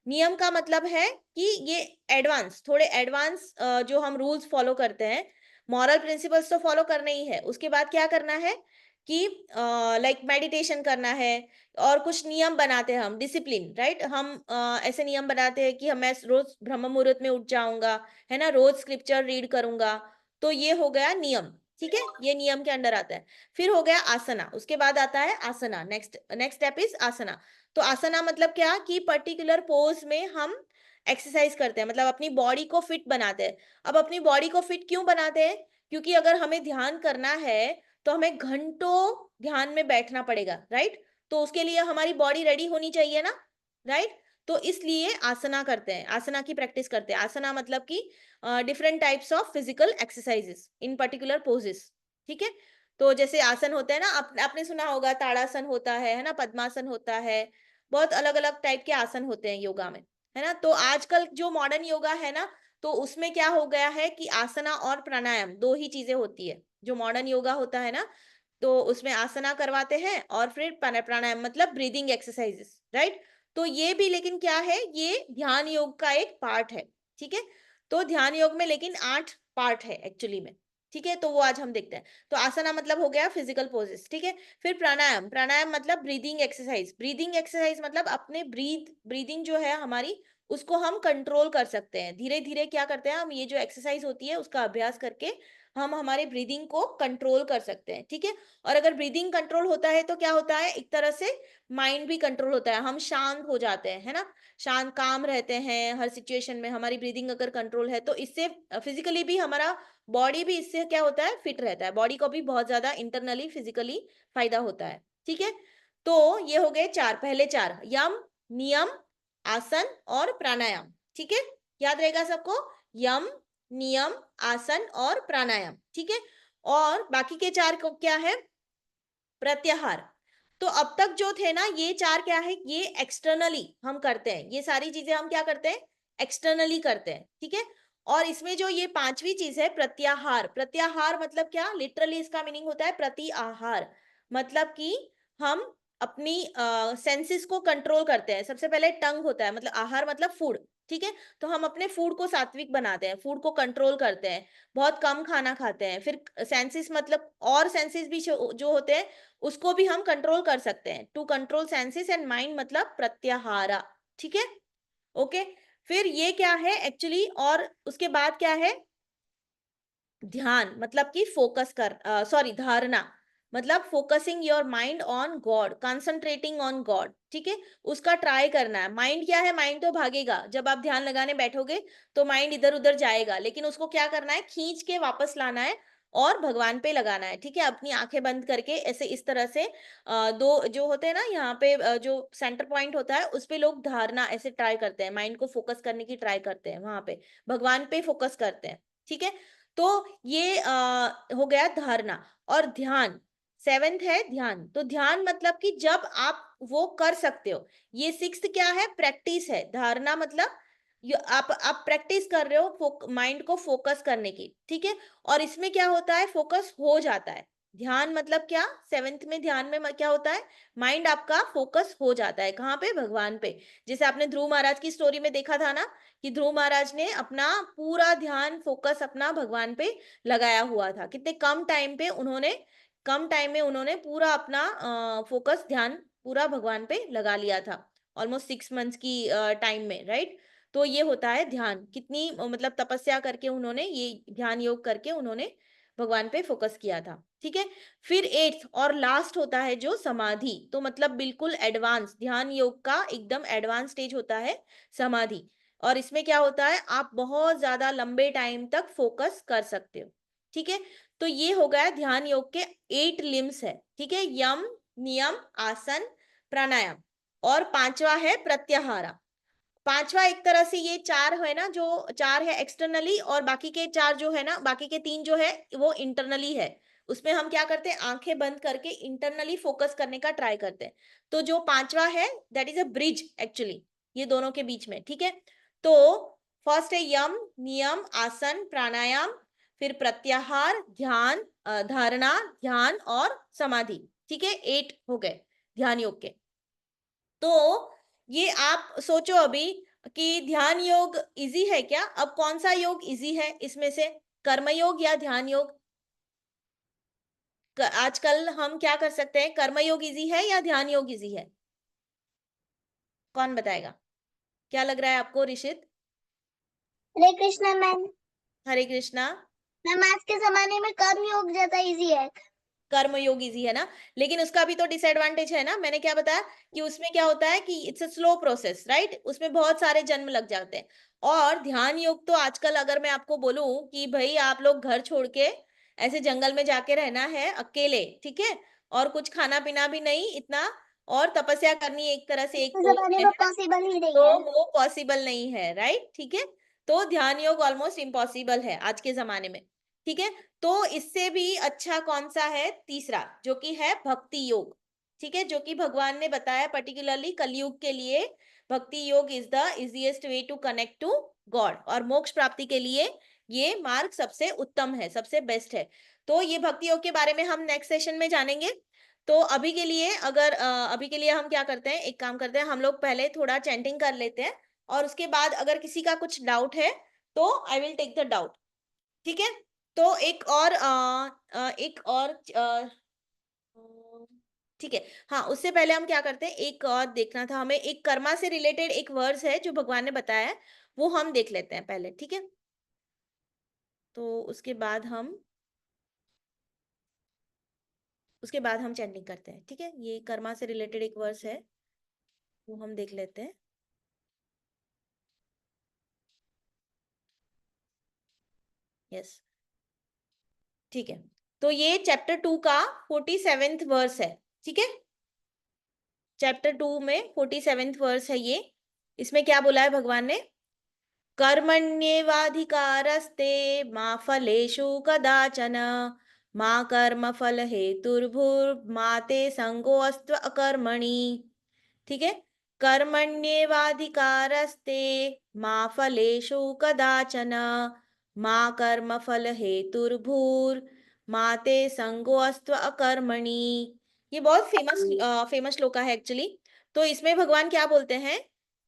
नियम का मतलब है कि ये एडवांस, थोड़े एडवांस जो हम रूल्स फॉलो करते हैं। मॉरल प्रिंसिपल्स तो फॉलो करने ही है, उसके बाद क्या करना है कि लाइक मेडिटेशन करना है। और कुछ नियम बनाते हैं हम, डिसिप्लिन, राइट। हम ऐसे नियम बनाते हैं कि मैं रोज ब्रह्म मुहूर्त में उठ जाऊंगा, है ना, रोज स्क्रिप्चर रीड करूंगा। तो ये हो गया नियम, ठीक है, ये नियम के अंडर आता है। फिर हो गया आसना, उसके बाद आता है आसना। नेक्स्ट नेक्स्ट स्टेप इज आसना। तो आसना मतलब क्या, कि पर्टिकुलर पोज में हम एक्सरसाइज करते हैं, मतलब अपनी बॉडी को फिट बनाते हैं। अब अपनी बॉडी को फिट क्यों बनाते हैं? क्योंकि अगर हमें ध्यान करना है तो हमें घंटों ध्यान में बैठना पड़ेगा, राइट। तो उसके लिए हमारी बॉडी रेडी होनी चाहिए ना, राइट। तो इसलिए आसना करते हैं, आसना की प्रैक्टिस करते हैं। आसना मतलब कि different types of physical exercises in particular poses, ठीक है। तो जैसे आसन होते हैं ना, आपने सुना होगा, ताड़ासन होता है ना, पद्मासन होता है। बहुत अलग अलग टाइप के आसन होते हैं योगा में, है ना। तो आजकल जो मॉडर्न योगा है ना, तो उसमें क्या हो गया है कि आसना और प्राणायाम दो ही चीजें होती है। जो मॉडर्न योगा होता है ना, तो उसमें आसना करवाते हैं और फिर प्राणायाम मतलब ब्रीदिंग एक्सरसाइजेस, राइट। तो ये भी लेकिन क्या है, ये ध्यान योग का एक पार्ट है, ठीक है। तो ध्यान योग में लेकिन 8 पार्ट है एक्चुअली में, ठीक है। तो वो आज हम देखते हैं। तो आसना मतलब हो गया फिजिकल पोजेस, ठीक है। फिर प्राणायाम, प्राणायाम मतलब ब्रीदिंग एक्सरसाइज। ब्रीदिंग एक्सरसाइज मतलब अपने ब्रीदिंग जो है हमारी, उसको हम कंट्रोल कर सकते हैं। धीरे धीरे क्या करते हैं हम, ये जो एक्सरसाइज होती है उसका अभ्यास करके हम हमारे ब्रीदिंग को कंट्रोल कर सकते हैं, ठीक है। और अगर ब्रीदिंग कंट्रोल होता है तो क्या होता है, एक तरह से माइंड भी कंट्रोल होता है, हम शांत हो जाते हैं, है ना, शांत काम रहते हैं हर सिचुएशन में। हमारी ब्रीदिंग अगर कंट्रोल है तो इससे फिजिकली भी हमारा बॉडी भी इससे क्या होता है, फिट रहता है। बॉडी को भी बहुत ज्यादा इंटरनली फिजिकली फायदा होता है, ठीक है। तो ये हो गए 4, पहले 4, यम, नियम, आसन और प्राणायाम, ठीक है। याद रहेगा सबको, यम, नियम, आसन और प्राणायाम, ठीक है। और बाकी के 4 को क्या है, प्रत्याहार। तो अब तक जो थे ना ये 4 क्या है, ये एक्सटर्नली हम करते हैं, ये सारी चीजें हम क्या करते हैं, एक्सटर्नली करते हैं, ठीक है। और इसमें जो ये 5वीं चीज है प्रत्याहार। प्रत्याहार मतलब क्या, लिटरली इसका मीनिंग होता है प्रति आहार। मतलब कि हम अपनी सेंसेस को कंट्रोल करते हैं। सबसे पहले टंग होता है, मतलब आहार मतलब फूड, ठीक है। तो हम अपने फूड को सात्विक बनाते हैं, फूड को कंट्रोल करते हैं, बहुत कम खाना खाते हैं। फिर सेंसेस मतलब और सेंसेस भी जो होते हैं उसको भी हम कंट्रोल कर सकते हैं। To control senses and mind मतलब प्रत्याहारा, ठीक है, ओके। फिर ये क्या है एक्चुअली, और उसके बाद क्या है, ध्यान मतलब कि फोकस कर, सॉरी, धारणा मतलब focusing your mind on God, concentrating on God, ठीक है। उसका ट्राई करना है। माइंड क्या है, माइंड तो भागेगा, जब आप ध्यान लगाने बैठोगे तो माइंड इधर उधर जाएगा, लेकिन उसको क्या करना है, खींच के वापस लाना है और भगवान पे लगाना है, ठीक है। अपनी आंखें बंद करके ऐसे इस तरह से दो जो होते हैं ना यहाँ पे जो सेंटर पॉइंट होता है उस पे लोग धारणा ऐसे ट्राई करते हैं, माइंड को फोकस करने की ट्राई करते हैं, वहां पे भगवान पे फोकस करते हैं, ठीक है। तो ये हो गया धारणा। और ध्यान, 7th है ध्यान। तो ध्यान मतलब कि जब आप वो कर सकते हो। ये 6th क्या है, प्रैक्टिस है। धारणा मतलब आप प्रैक्टिस कर रहे हो माइंड को फोकस करने की, ठीक है। और इसमें क्या होता है, फोकस हो जाता है। ध्यान मतलब क्या, 7th में ध्यान में क्या होता है, माइंड आपका फोकस हो जाता है, कहाँ पे, भगवान पे। जैसे आपने ध्रुव महाराज की स्टोरी में देखा था ना, कि ध्रुव महाराज ने अपना पूरा ध्यान फोकस अपना भगवान पे लगाया हुआ था। कितने कम टाइम में उन्होंने पूरा अपना फोकस ध्यान पूरा भगवान पे लगा लिया था ऑलमोस्ट 6 मंथ्स की टाइम में, राइट। तो ये होता है ध्यान, कितनी मतलब तपस्या करके उन्होंने ये ध्यान योग करके उन्होंने भगवान पे फोकस किया था, ठीक है। फिर 8th और लास्ट होता है जो समाधि, तो मतलब बिल्कुल एडवांस ध्यान योग का एकदम एडवांस स्टेज होता है समाधि। और इसमें क्या होता है, आप बहुत ज्यादा लंबे टाइम तक फोकस कर सकते हो, ठीक है। तो ये हो गया ध्यान योग के 8 लिम्स है, ठीक है, यम, नियम, आसन, प्राणायाम। और पांचवा है प्रत्याहारा। पांचवा एक तरह से ये 4 है ना, जो 4 है एक्सटर्नली, और बाकी के 4 जो है ना, बाकी के 3 जो है वो इंटरनली है। उसमें हम क्या करते हैं, आंखें बंद करके इंटरनली फोकस करने का ट्राई करते हैं। तो जो पांचवा है that is a bridge actually, ये दोनों के बीच में, ठीक है। तो फर्स्ट है यम, नियम, आसन, प्राणायाम, फिर प्रत्याहार, ध्यान, धारणा, ध्यान और समाधि, ठीक है। 8 हो गए ध्यान योग के। तो ये आप सोचो अभी कि ध्यान योग इजी है क्या? अब कौन सा योग इजी है इसमें से, कर्म योग या ध्यान योग? आजकल हम क्या कर सकते हैं, कर्म योग इजी है या ध्यान योग इजी है? कौन बताएगा? क्या लग रहा है आपको ऋषित? हरे कृष्णा मैम। हरे कृष्णा। मैम आज के जमाने में कर्म योग ज्यादा इजी है। कर्म योग इजी है ना, लेकिन उसका भी तो डिसएडवांटेज है ना। मैंने क्या बताया कि उसमें क्या होता है कि it's a slow process, right, उसमें बहुत सारे जन्म लग जाते हैं। और ध्यान योग तो आजकल अगर मैं आपको बोलूं कि भाई आप लोग घर छोड़ के ऐसे जंगल में जाके रहना है अकेले, ठीक है, और कुछ खाना पीना भी नहीं इतना, और तपस्या करनी है एक तरह से एक इस पोज जमाने में, में है ना, पॉसिबल ही नहीं तो है। वो पॉसिबल नहीं है, राइट, ठीक है। तो ध्यान योग ऑलमोस्ट इम्पॉसिबल है आज के जमाने में, ठीक है। तो इससे भी अच्छा कौन सा है, तीसरा, जो कि है भक्ति योग, ठीक है, जो कि भगवान ने बताया पर्टिकुलरली कलयुग के लिए bhakti yoga is the easiest way to connect to God, और मोक्ष प्राप्ति के लिए ये मार्ग सबसे उत्तम है, सबसे बेस्ट है। तो ये भक्ति योग के बारे में हम नेक्स्ट सेशन में जानेंगे। तो अभी के लिए अगर अभी के लिए हम क्या करते हैं, एक काम करते हैं, हम लोग पहले थोड़ा चैंटिंग कर लेते हैं, और उसके बाद अगर किसी का कुछ डाउट है तो I will take the doubt, ठीक है। तो एक और ठीक है, हाँ, उससे पहले हम क्या करते हैं, एक और देखना था हमें, एक कर्मा से रिलेटेड एक वर्स है जो भगवान ने बताया है, वो हम देख लेते हैं पहले, ठीक है। तो उसके बाद हम चैंटिंग करते हैं, ठीक है। ये कर्मा से रिलेटेड एक वर्स है, वो हम देख लेते हैं। यस, ठीक है। तो ये चैप्टर 2 का 47th वर्स है, ठीक है। चैप्टर 2 में 47th वर्स है ये। इसमें क्या बोला है भगवान ने, कर्मण्येवाधिकारस्ते मा फलेषु कदाचन मा कर्म फल हेतुर्भुर्मा ते संगोऽस्त्व अकर्मणि, ठीक है। कर्मण्येवाधिकारस्ते मा फलेषु कदाचन मा कर्म फल हेतुर्भुर्मा ते संगोऽस्त्व अकर्मणि। ये बहुत फेमस श्लोका है एक्चुअली। तो इसमें भगवान क्या बोलते हैं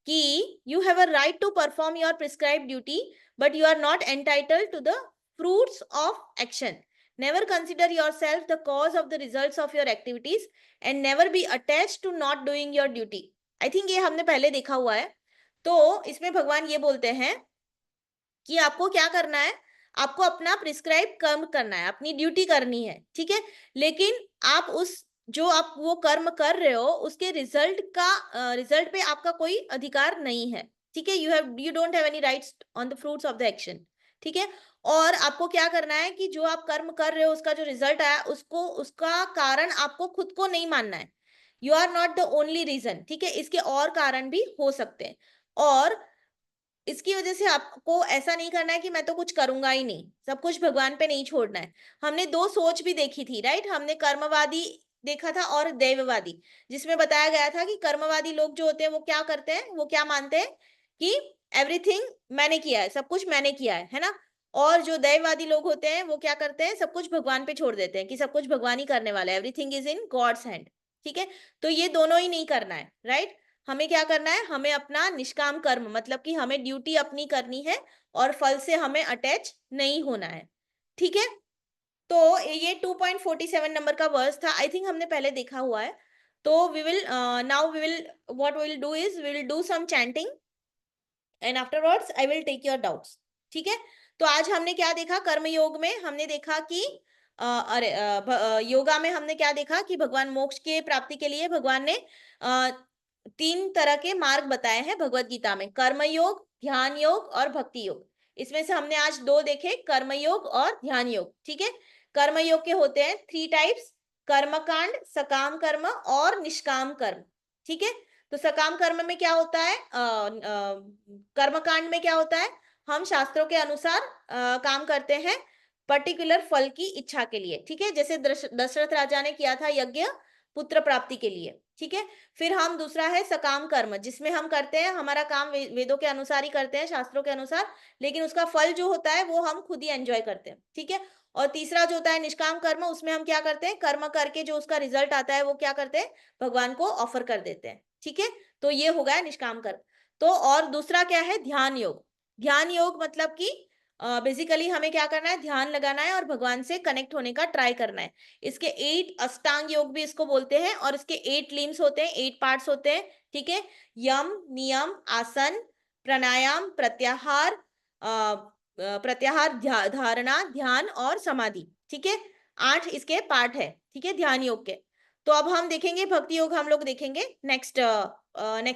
कि you have a right to perform your prescribed duty, but you are not entitled to the fruits of action. Never consider yourself the cause of the results of your activities and never be attached to not doing your duty. I think ये हमने पहले देखा हुआ है। तो इसमें भगवान ये बोलते हैं कि आपको क्या करना है, आपको अपना प्रिस्क्राइब कर्म करना है, अपनी ड्यूटी करनी है, ठीक है। लेकिन आप उस जो आप वो कर्म कर रहे हो उसके रिजल्ट पे आपका कोई अधिकार नहीं है, ठीक है। You don't have any rights on the fruits of the action, ठीक है। और आपको क्या करना है कि जो आप कर्म कर रहे हो उसका जो रिजल्ट आया उसको, उसका कारण आपको खुद को नहीं मानना है। You are not the only reason, ठीक है, इसके और कारण भी हो सकते हैं। और इसकी वजह से आपको ऐसा नहीं करना है कि मैं तो कुछ करूंगा ही नहीं, सब कुछ भगवान पे नहीं छोड़ना है। हमने दो सोच भी देखी थी, राइट, हमने कर्मवादी देखा था और दैववादी, जिसमें बताया गया था कि कर्मवादी लोग जो होते हैं वो क्या करते हैं, वो क्या मानते हैं कि एवरीथिंग मैंने किया है, सब कुछ मैंने किया है ना। और जो दैववादी लोग होते हैं वो क्या करते हैं, सब कुछ भगवान पे छोड़ देते हैं कि सब कुछ भगवान ही करने वाला है, everything is in God's hand, ठीक है। तो ये दोनों ही नहीं करना है, राइट। हमें क्या करना है, हमें अपना निष्काम कर्म, मतलब कि हमें ड्यूटी अपनी करनी है और फल से हमें अटैच नहीं होना है, ठीक है। तो ये 2.47 नंबर का वर्स था, आई थिंक हमने पहले देखा हुआ है। तो we will now we will what we will do is we will do some chanting and afterwards I will take your doubts. ठीक है, तो आज हमने क्या देखा? कर्म योग में हमने देखा कि योगा में हमने क्या देखा कि भगवान मोक्ष के प्राप्ति के लिए भगवान ने 3 तरह के मार्ग बताए हैं भगवत गीता में, कर्म योग, ध्यान योग और भक्ति योग। इसमें से हमने आज 2 देखे, कर्म योग और ध्यान योग। ठीक है, कर्म योग के होते हैं 3 टाइप्स, कर्म कांड, सकाम कर्म और निष्काम कर्म। ठीक है, तो सकाम कर्म में क्या होता है, कर्म कांड में क्या होता है, हम शास्त्रों के अनुसार काम करते हैं पर्टिकुलर फल की इच्छा के लिए। ठीक है, जैसे दशरथ राजा ने किया था यज्ञ पुत्र प्राप्ति के लिए। ठीक है, फिर हम दूसरा है सकाम कर्म, जिसमें हम करते हैं हमारा काम वेदों के अनुसार ही करते हैं, शास्त्रों के अनुसार, लेकिन उसका फल जो होता है वो हम खुद ही एंजॉय करते हैं। ठीक है, और तीसरा जो होता है निष्काम कर्म, उसमें हम क्या करते हैं, कर्म करके जो उसका रिजल्ट आता है वो क्या करते हैं, भगवान को ऑफर कर देते हैं। ठीक है, तो ये हो गया निष्काम कर्म। तो और दूसरा क्या है, ध्यान योग। ध्यान योग मतलब कि बेसिकली हमें क्या करना है, ध्यान लगाना है और भगवान से कनेक्ट होने का ट्राई करना है। इसके 8 अष्टांग योग भी इसको बोलते हैं, और इसके 8 लिम्स होते हैं, 8 पार्ट्स होते हैं। ठीक है, यम, नियम, आसन, प्राणायाम, प्रत्याहार, प्रत्याहार, धारणा, ध्यान और समाधि। ठीक है, 8 इसके पार्ट है। ठीक है, ध्यान योग के। तो अब हम देखेंगे भक्ति योग, हम लोग देखेंगे नेक्स्ट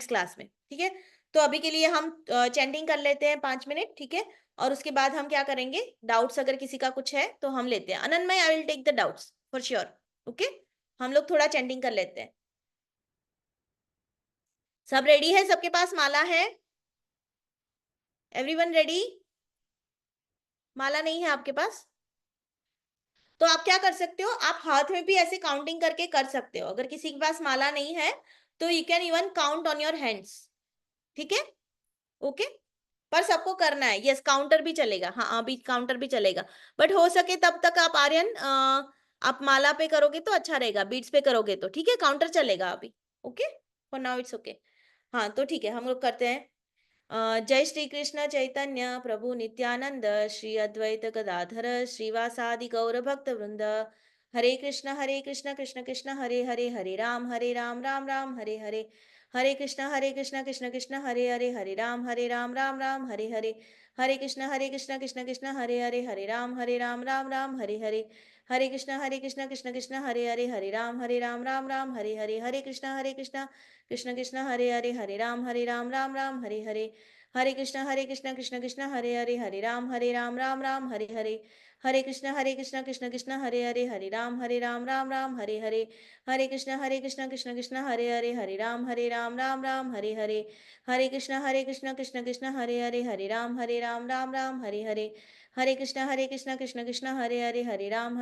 क्लास में। ठीक है, तो अभी के लिए हम चैंटिंग कर लेते हैं 5 मिनट। ठीक है, और उसके बाद हम क्या करेंगे, डाउट्स अगर किसी का कुछ है तो हम लेते हैं। Ananmay, I will take the doubts for sure. Okay, हम लोग थोड़ा चैंटिंग कर लेते हैं। सब रेडी है? सबके पास माला है? Everyone ready? माला नहीं है आपके पास तो आप क्या कर सकते हो, आप हाथ में भी ऐसे काउंटिंग करके कर सकते हो। अगर किसी के पास माला नहीं है तो you can even count on your hands. ठीक है, ओके, पर सबको करना है। यस, काउंटर भी चलेगा, हाँ अभी काउंटर भी चलेगा, बट हो सके तब तक आप आर्यन आप माला पे करोगे तो अच्छा रहेगा, बीट्स पे करोगे तो ठीक है, काउंटर चलेगा अभी। Okay, for now it's okay. हाँ तो ठीक है, हम लोग करते हैं। जय श्री कृष्ण चैतन्य प्रभु नित्यानंद, श्री अद्वैत गदाधर श्रीवासादि गौर भक्त वृंद, हरे कृष्ण कृष्ण कृष्ण हरे हरे, हरे राम राम राम हरे हरे, हरे कृष्ण कृष्ण कृष्ण हरे हरे, हरे राम राम राम हरे हरे, हरे कृष्ण कृष्ण कृष्ण हरे राम राम राम हरे हरे, हरे कृष्ण कृष्ण कृष्ण हरे राम राम हरे हरे, हरे कृष्ण कृष्ण कृष्ण हरे राम राम हरे हरे, हरे कृष्ण कृष्ण कृष्ण हरे राम राम हरे हरे, हरे कृष्ण कृष्ण कृष्ण हरे राम राम राम हरे हरे, हरे कृष्ण कृष्ण कृष्ण हरे राम राम हरे हरे, हरे कृष्ण कृष्ण कृष्ण हरे राम राम राम हरे हरे, हरे कृष्ण कृष्ण कृष्ण हरे राम राम राम हरे हरे, हरे कृष्ण कृष्ण कृष्ण हरे राम राम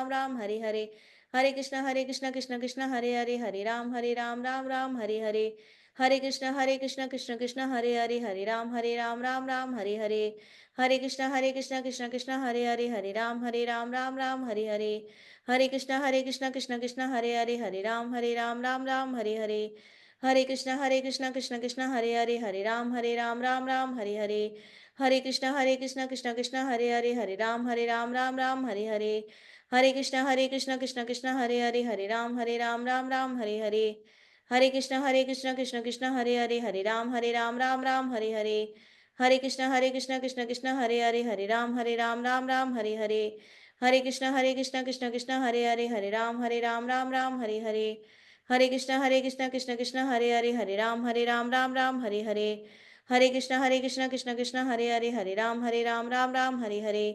राम हरे हरे, हरे कृष्ण कृष्ण कृष्ण हरे राम राम हरे हरे, हरे कृष्ण कृष्ण कृष्ण हरे राम राम हरे हरे, हरे कृष्ण कृष्ण कृष्ण हरे राम राम हरे हरे, हरे कृष्ण कृष्ण कृष्ण हरे राम राम हरे हरे, हरे कृष्ण कृष्ण कृष्ण हरे राम राम हरे हरे, हरे कृष्ण कृष्ण कृष्ण हरे राम राम हरे हरे, हरे कृष्ण कृष्ण कृष्ण हरे राम राम हरे हरे, हरे कृष्ण कृष्ण कृष्ण हरे राम राम हरे हरे,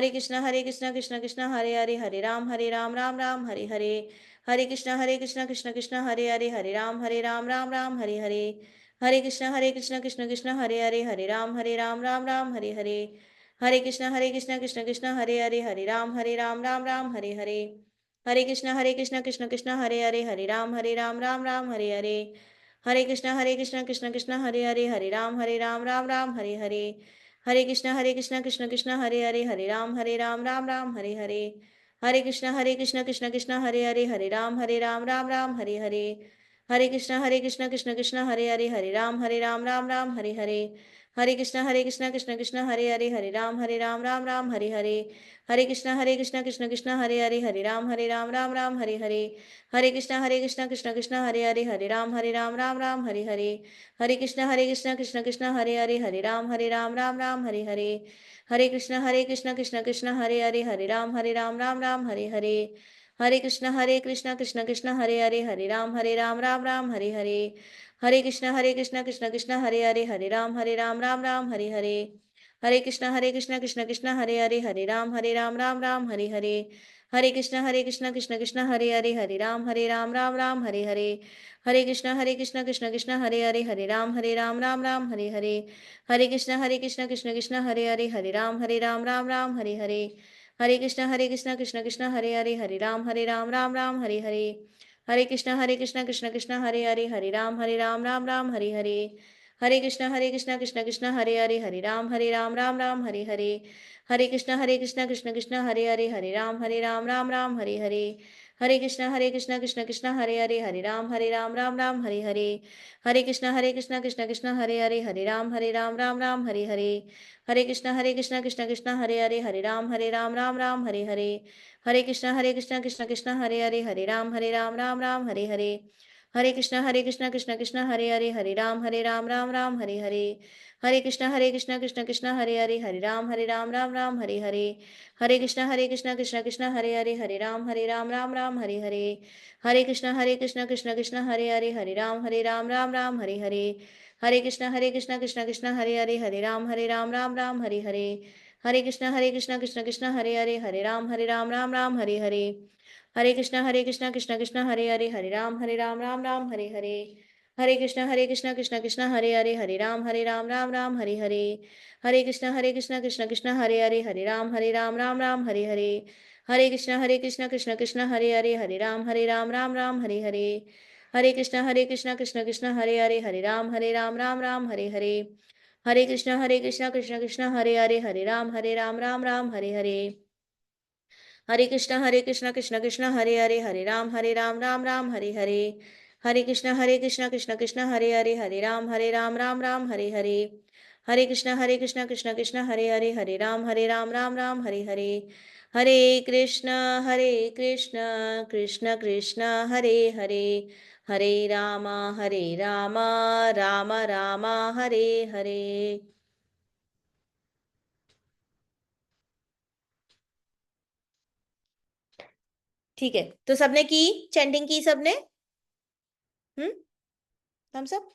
हरे कृष्ण कृष्ण कृष्ण हरे राम राम हरे हरे, हरे कृष्ण कृष्ण कृष्ण हरे राम हरे हरे, हरे कृष्ण कृष्ण कृष्ण हरे राम हरे हरे, हरे कृष्ण कृष्ण कृष्ण हरे राम हरे हरे, हरे कृष्ण कृष्ण कृष्ण हरे राम हरे हरे, हरे कृष्ण कृष्ण कृष्ण हरे राम हरे हरे, हरे कृष्ण कृष्ण कृष्ण हरे राम हरे हरे, हरे कृष्ण कृष्ण कृष्ण हरे राम हरे हरे, हरे कृष्ण कृष्ण कृष्ण हरे राम हरे हरे, हरे कृष्ण कृष्ण कृष्ण हरे राम हरे हरे, हरे कृष्ण कृष्ण कृष्ण हरे राम हरे हरे, हरे कृष्ण कृष्ण कृष्ण हरे राम हरे हरे, हरे कृष्णा कृष्ण कृष्ण हरे हरे, हरे राम राम राम हरे हरे, हरे कृष्णा कृष्ण कृष्ण हरे हरे, हरे राम राम राम हरे हरे, हरे कृष्णा कृष्ण कृष्ण हरे हरे, हरे राम राम राम हरे हरे, हरे कृष्णा कृष्ण कृष्ण हरे हरे, हरे राम राम राम हरे हरे, हरे कृष्णा कृष्ण कृष्ण हरे हरे, हरे राम राम राम हरे हरे, हरे कृष्णा कृष्ण कृष्ण हरे हरे, हरे राम राम राम हरे हरे, हरे कृष्णा कृष्ण कृष्ण हरे हरे, हरे राम राम राम हरे हरे, हरे कृष्णा कृष्ण कृष्ण हरे हरे, हरे राम राम राम हरे हरे, हरे कृष्णा कृष्ण कृष्ण हरे हरे, हरे राम राम राम हरे हरे, हरे कृष्णा कृष्ण कृष्ण हरे हरे, हरे राम राम राम हरे हरे, हरे कृष्णा कृष्ण कृष्ण हरे हरे, हरे राम राम राम हरे हरे, हरे कृष्णा कृष्ण कृष्ण हरे हरे, हरे राम राम राम हरे हरे, हरे कृष्णा कृष्ण कृष्ण हरे हरे, हरे राम राम राम हरे हरे, हरे कृष्णा कृष्ण कृष्ण हरे हरे, हरे राम राम राम हरे हरे, हरे कृष्णा कृष्ण कृष्ण हरे हरे, हरे राम राम राम हरे हरे, हरे कृष्णा कृष्ण कृष्ण हरे हरे, हरे राम राम राम हरे हरे, हरे कृष्णा कृष्ण कृष्ण हरे हरे, हरे राम राम राम हरे हरे, हरे कृष्णा कृष्ण कृष्ण हरे हरे, हरे राम राम राम हरे हरे, हरे कृष्णा कृष्ण कृष्ण हरे हरे, हरे राम राम राम हरे हरे, हरे कृष्णा कृष्ण कृष्ण हरे हरे, हरे राम राम राम हरे हरे, हरे कृष्णा कृष्ण कृष्ण हरे हरे, हरे राम राम राम हरे हरे, हरे कृष्णा कृष्ण कृष्ण हरे हरे, हरे राम राम राम हरे हरे, हरे कृष्णा कृष्ण कृष्ण हरे हरे, हरे राम राम राम हरे हरे, हरे कृष्णा कृष्ण कृष्ण हरे हरे, हरे राम राम राम हरे हरे, हरे कृष्णा कृष्ण कृष्ण हरे हरे, हरे राम राम राम हरे हरे, हरे कृष्णा कृष्ण कृष्ण हरे हरे, हरे राम राम राम हरे हरे, हरे कृष्णा कृष्ण कृष्ण हरे हरे, हरे राम राम राम हरे हरे, हरे कृष्णा कृष्ण कृष्ण हरे हरे, हरे राम राम राम हरे हरे, हरे कृष्णा कृष्ण कृष्ण हरे हरे, हरे राम राम राम हरे हरे, हरे कृष्णा कृष्ण कृष्ण हरे हरे, हरे राम राम राम हरे हरे, हरे कृष्णा कृष्ण कृष्ण हरे हरे, हरे राम राम हरे हरे, हरे कृष्ण कृष्ण कृष्ण हरे हरे, हरे राम राम राम हरे हरे, हरे कृष्ण कृष्ण कृष्ण हरे हरे, हरे राम राम राम हरे हरे, हरे कृष्ण कृष्ण कृष्ण हरे हरे, हरे राम राम राम हरे हरे, हरे कृष्ण कृष्ण कृष्ण हरे हरे, हरे राम राम राम हरे हरे। ठीक है, तो सबने की चैंटिंग की सबने? हम सब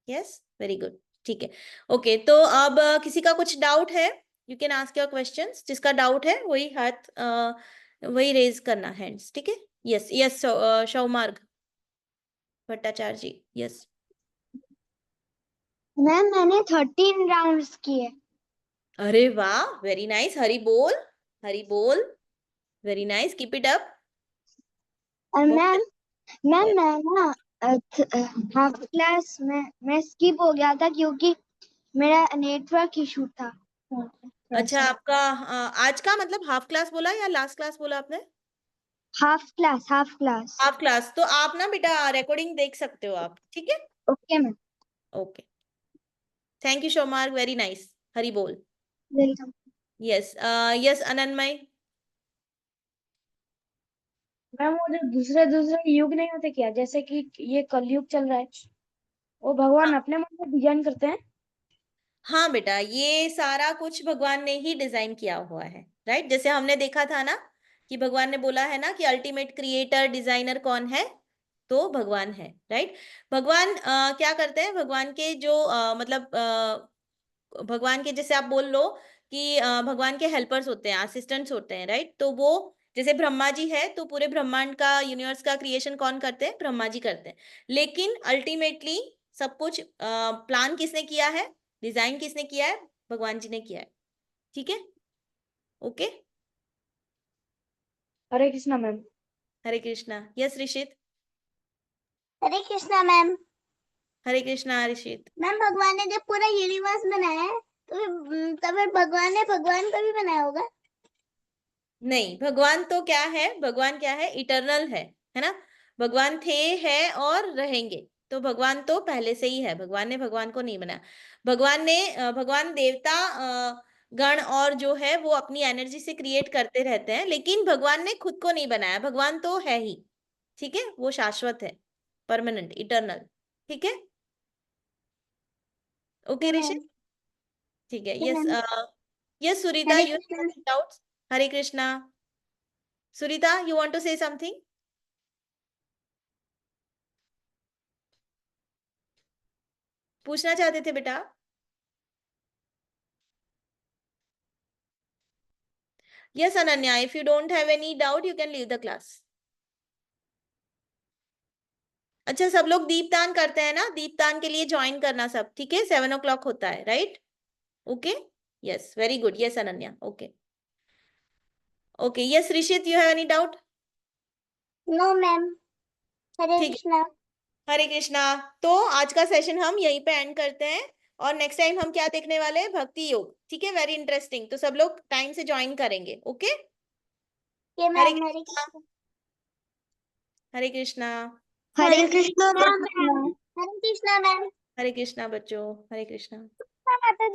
यस, वेरी गुड। ठीक है, ओके, तो अब किसी का कुछ डाउट है? You can ask your questions, जिसका डाउट है वही हाथ वही रेज करना हैंड्स, ठीक है? यस यस, शौमार्ग भट्टाचार्य जी, यस। मैम मैंने 13 राउंड्स किए। अरे वाह, वेरी नाइस, हरी बोल, हरी बोल, very nice, keep it up. और मैम मैं ना हाफ क्लास में मैं स्किप हो गया था क्योंकि मेरा नेटवर्क इशू था थोड़ा अच्छा, सा। आपका आज का मतलब हाफ क्लास बोला या लास्ट क्लास बोला आपने? Half class, half class. Half class, तो आप ना बेटा रिकॉर्डिंग देख सकते हो आप, ठीक है? Okay ma'am, okay, thank you शोमार्ग, वेरी नाइस, हरी बोल। Welcome. Yes yes, Ananmay. Ma'am वो जो दूसरे दूसरे युग नहीं होते क्या, जैसे कि ये कलयुग चल रहा है, वो भगवान अपने मन से डिजाइन करते हैं? हाँ बेटा, ये सारा कुछ भगवान ने ही डिजाइन किया हुआ है, राइट? जैसे हमने देखा था ना कि भगवान ने बोला है ना कि अल्टीमेट क्रिएटर डिजाइनर कौन है? तो भगवान है, राइट? भगवान क्या करते हैं? भगवान के जो मतलब भगवान के, जैसे आप बोल लो कि भगवान के हेल्पर्स होते हैं, असिस्टेंट्स होते हैं, राइट? तो वो जैसे ब्रह्मा जी है, तो पूरे ब्रह्मांड का, यूनिवर्स का क्रिएशन कौन करते हैं? ब्रह्मा जी करते हैं। लेकिन अल्टीमेटली सब कुछ प्लान किसने किया है, डिजाइन किसने किया है? भगवान जी ने किया है, ठीक है? ओके, हरे कृष्णा मैम। हरे कृष्णा। यस ऋषित। हरे कृष्णा मैम। हरे कृष्णा ऋषित। मैम भगवान ने जब पूरा यूनिवर्स बनाया है तो फिर भगवान ने भगवान को भी बनाया होगा? नहीं, भगवान तो क्या है? भगवान क्या है? इटर्नल है ना? भगवान थे, है और रहेंगे। तो भगवान तो पहले से ही है, भगवान ने भगवान को नहीं बनाया। भगवान देवता गण और जो है वो अपनी एनर्जी से क्रिएट करते रहते हैं, लेकिन भगवान ने खुद को नहीं बनाया, भगवान तो है ही, ठीक है, वो शाश्वत है, परमानेंट, इटर्नल, ठीक है। ओके ऋषि, ठीक है। Yes, yes Surita, Hare you Krishna. Have doubts? Hare Krishna. Surita, you want to say something? पूछना चाहते थे बेटा? Yes Ananya, if you don't have any doubt you can leave the class. अच्छा, सब लोग दीपदान करते हैं ना? दीपदान के लिए ज्वाइन करना सब, ठीक है, 7 o'clock होता है, right? Okay, yes, very good, yes Ananya, okay okay. Yes Rishit, you have any doubt? No ma'am. Hare ठीक है, कृष्णा। हरे कृष्णा। तो आज का सेशन हम यहीं पे एंड करते हैं, और नेक्स्ट टाइम हम क्या देखने वाले हैं? भक्ति योग, ठीक है, वेरी इंटरेस्टिंग। तो सब लोग टाइम से ज्वाइन करेंगे, ओके। ये हरे मैम। हरे कृष्णा, कृष्णा। हरे कृष्णा, हरे कृष्णा मैम। हरे कृष्णा मैम। हरे कृष्णा बच्चों, हरे कृष्णा। माता जी।